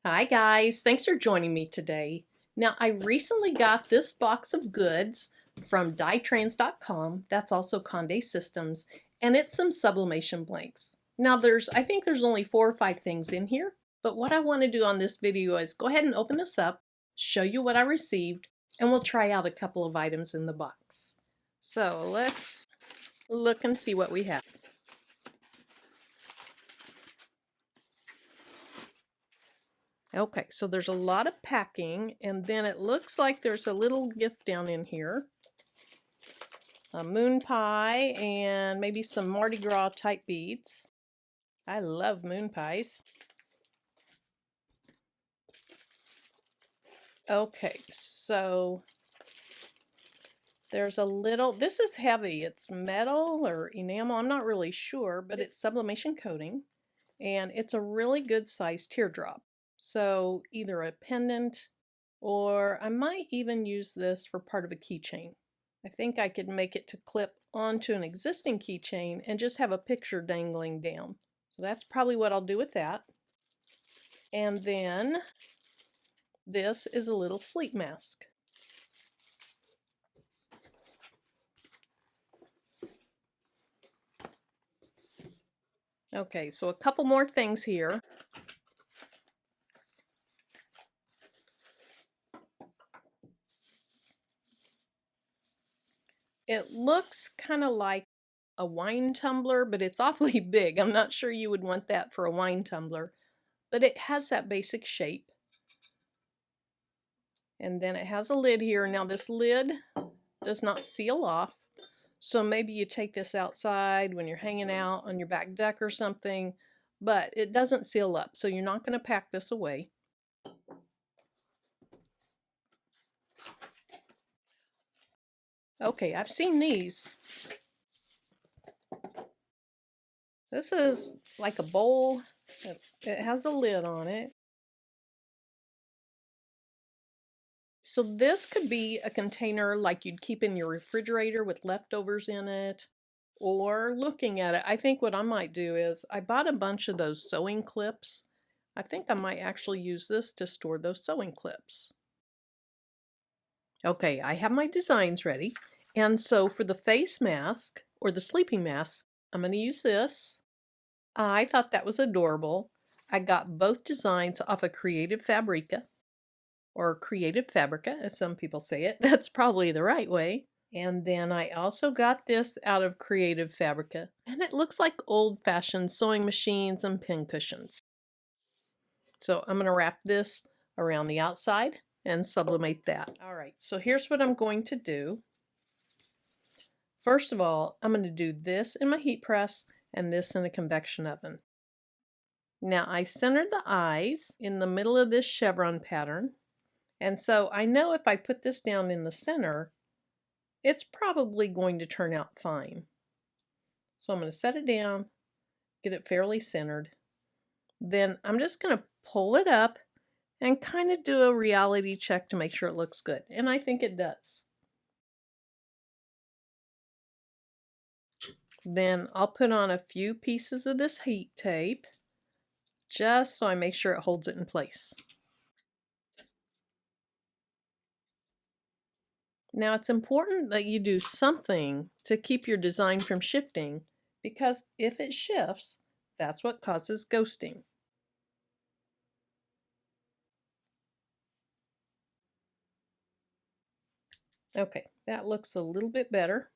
Hi guys, thanks for joining me today. Now I recently got this box of goods from dietrans.com, that's also Conde Systems, and it's some sublimation blanks. Now I think there's only 4 or 5 things in here, but what I want to do on this video is go ahead and open this up, show you what I received, and we'll try out a couple of items in the box. So let's look and see what we have. Okay, so there's a lot of packing, and then it looks like there's a little gift down in here. A moon pie and maybe some Mardi Gras type beads. I love moon pies. Okay, so there's a little, this is heavy. It's metal or enamel, I'm not really sure, but it's sublimation coating, and it's a really good sized teardrop. So either a pendant, or I might even use this for part of a keychain. I think I could make it to clip onto an existing keychain and just have a picture dangling down. So that's probably what I'll do with that. And then this is a little sleep mask. Okay, so a couple more things here. It looks kind of like a wine tumbler, but it's awfully big. I'm not sure you would want that for a wine tumbler, but it has that basic shape. And then it has a lid here. Now this lid does not seal off, so maybe you take this outside when you're hanging out on your back deck or something, but it doesn't seal up, so you're not going to pack this away. Okay, I've seen these. This is like a bowl. It has a lid on it. So this could be a container like you'd keep in your refrigerator with leftovers in it, or looking at it. I think what I might do is I bought a bunch of those sewing clips. I think I might actually use this to store those sewing clips. Okay, I have my designs ready. And so for the face mask, or the sleeping mask, I'm going to use this. I thought that was adorable. I got both designs off of Creative Fabrica, or Creative Fabrica, as some people say it. That's probably the right way. And then I also got this out of Creative Fabrica, and it looks like old-fashioned sewing machines and pin cushions. So I'm going to wrap this around the outside and sublimate that. All right, so here's what I'm going to do. First of all, I'm going to do this in my heat press and this in a convection oven. Now I centered the eyes in the middle of this chevron pattern, and so I know if I put this down in the center, it's probably going to turn out fine. So I'm going to set it down, get it fairly centered. Then I'm just going to pull it up and kind of do a reality check to make sure it looks good. And I think it does. Then I'll put on a few pieces of this heat tape just so I make sure it holds it in place. Now it's important that you do something to keep your design from shifting, because if it shifts, that's what causes ghosting. Okay, that looks a little bit better.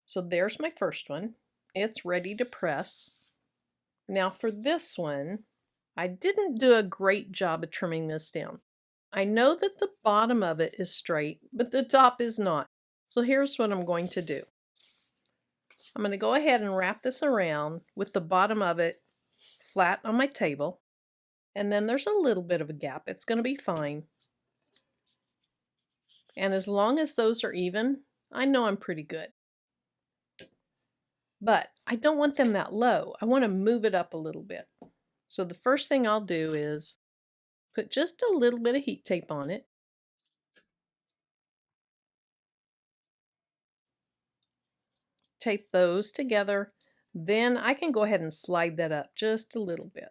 So there's my first one. It's ready to press. Now for this one, I didn't do a great job of trimming this down. I know that the bottom of it is straight, but the top is not. So here's what I'm going to do. I'm going to go ahead and wrap this around with the bottom of it flat on my table. And then there's a little bit of a gap. It's going to be fine. And as long as those are even, I know I'm pretty good. But I don't want them that low. I want to move it up a little bit. So the first thing I'll do is put just a little bit of heat tape on it. Tape those together Then I can go ahead and slide that up just a little bit.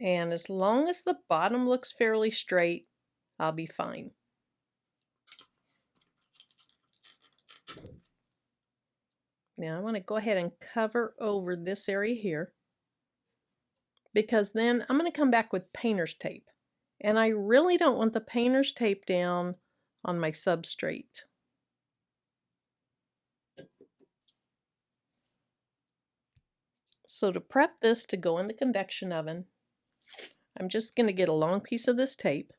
And as long as the bottom looks fairly straight, I'll be fine. Now I want to go ahead and cover over this area here, because then I'm going to come back with painter's tape. And I really don't want the painter's tape down on my substrate. So to prep this to go in the convection oven, I'm just going to get a long piece of this tape.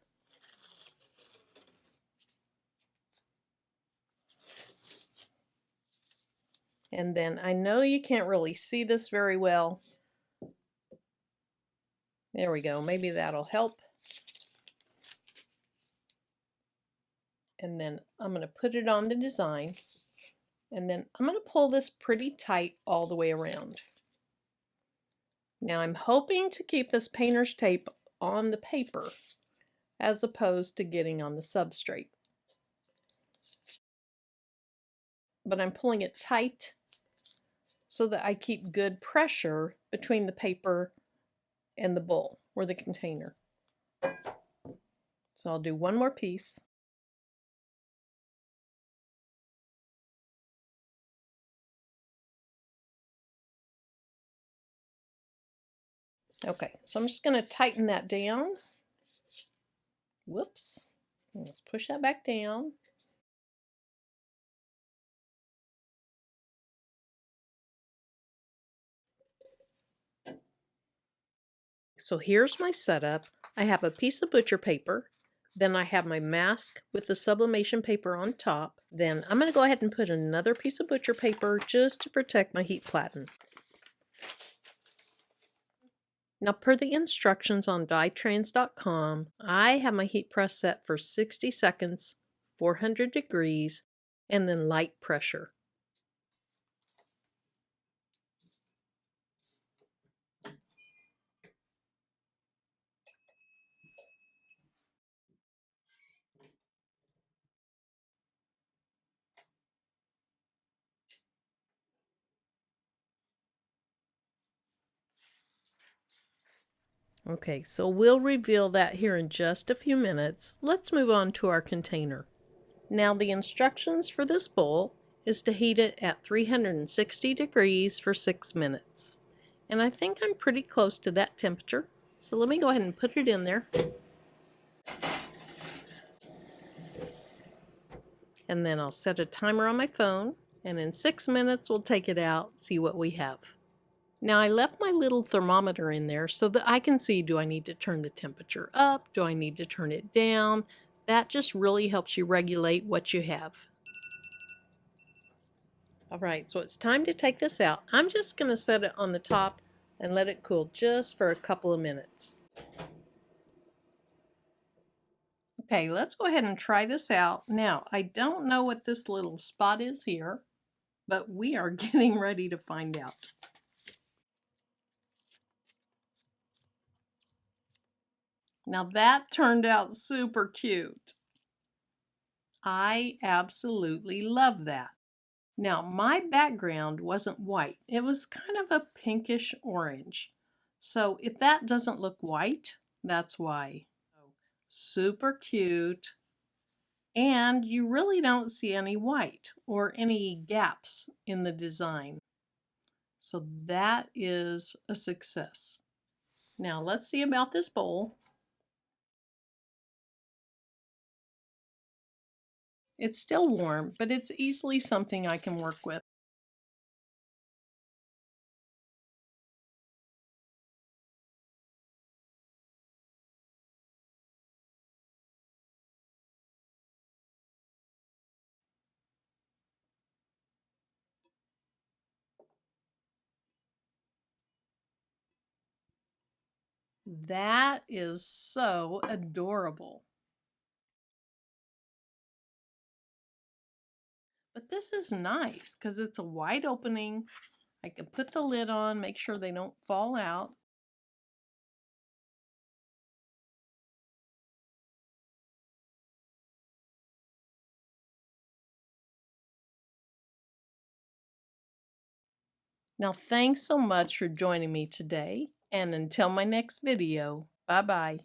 And then I know you can't really see this very well. There we go, maybe that'll help. And then I'm going to put it on the design. And then I'm going to pull this pretty tight all the way around. Now I'm hoping to keep this painter's tape on the paper as opposed to getting on the substrate. But I'm pulling it tight so that I keep good pressure between the paper and the bowl or the container. So I'll do one more piece. Okay, so I'm just going to tighten that down. Whoops. Let's push that back down. So here's my setup. I have a piece of butcher paper. Then I have my mask with the sublimation paper on top. Then I'm going to go ahead and put another piece of butcher paper just to protect my heat platen. Now, per the instructions on dietrains.com, I have my heat press set for 60 seconds, 400 degrees, and then light pressure. Okay, so we'll reveal that here in just a few minutes. Let's move on to our container. Now the instructions for this bowl is to heat it at 360 degrees for 6 minutes. And I think I'm pretty close to that temperature. So let me go ahead and put it in there. And then I'll set a timer on my phone. And in 6 minutes we'll take it out, see what we have. Now I left my little thermometer in there so that I can see, do I need to turn the temperature up? Do I need to turn it down? That just really helps you regulate what you have. Alright, so it's time to take this out. I'm just going to set it on the top and let it cool just for a couple of minutes. Okay, let's go ahead and try this out. Now, I don't know what this little spot is here, but we are getting ready to find out. Now that turned out super cute. I absolutely love that. Now my background wasn't white. It was kind of a pinkish orange. So if that doesn't look white, that's why. Super cute. And you really don't see any white or any gaps in the design. So that is a success. Now let's see about this bowl. It's still warm, but it's easily something I can work with. That is so adorable. But this is nice because it's a wide opening. I can put the lid on, make sure they don't fall out. Now, thanks so much for joining me today, and until my next video, bye-bye.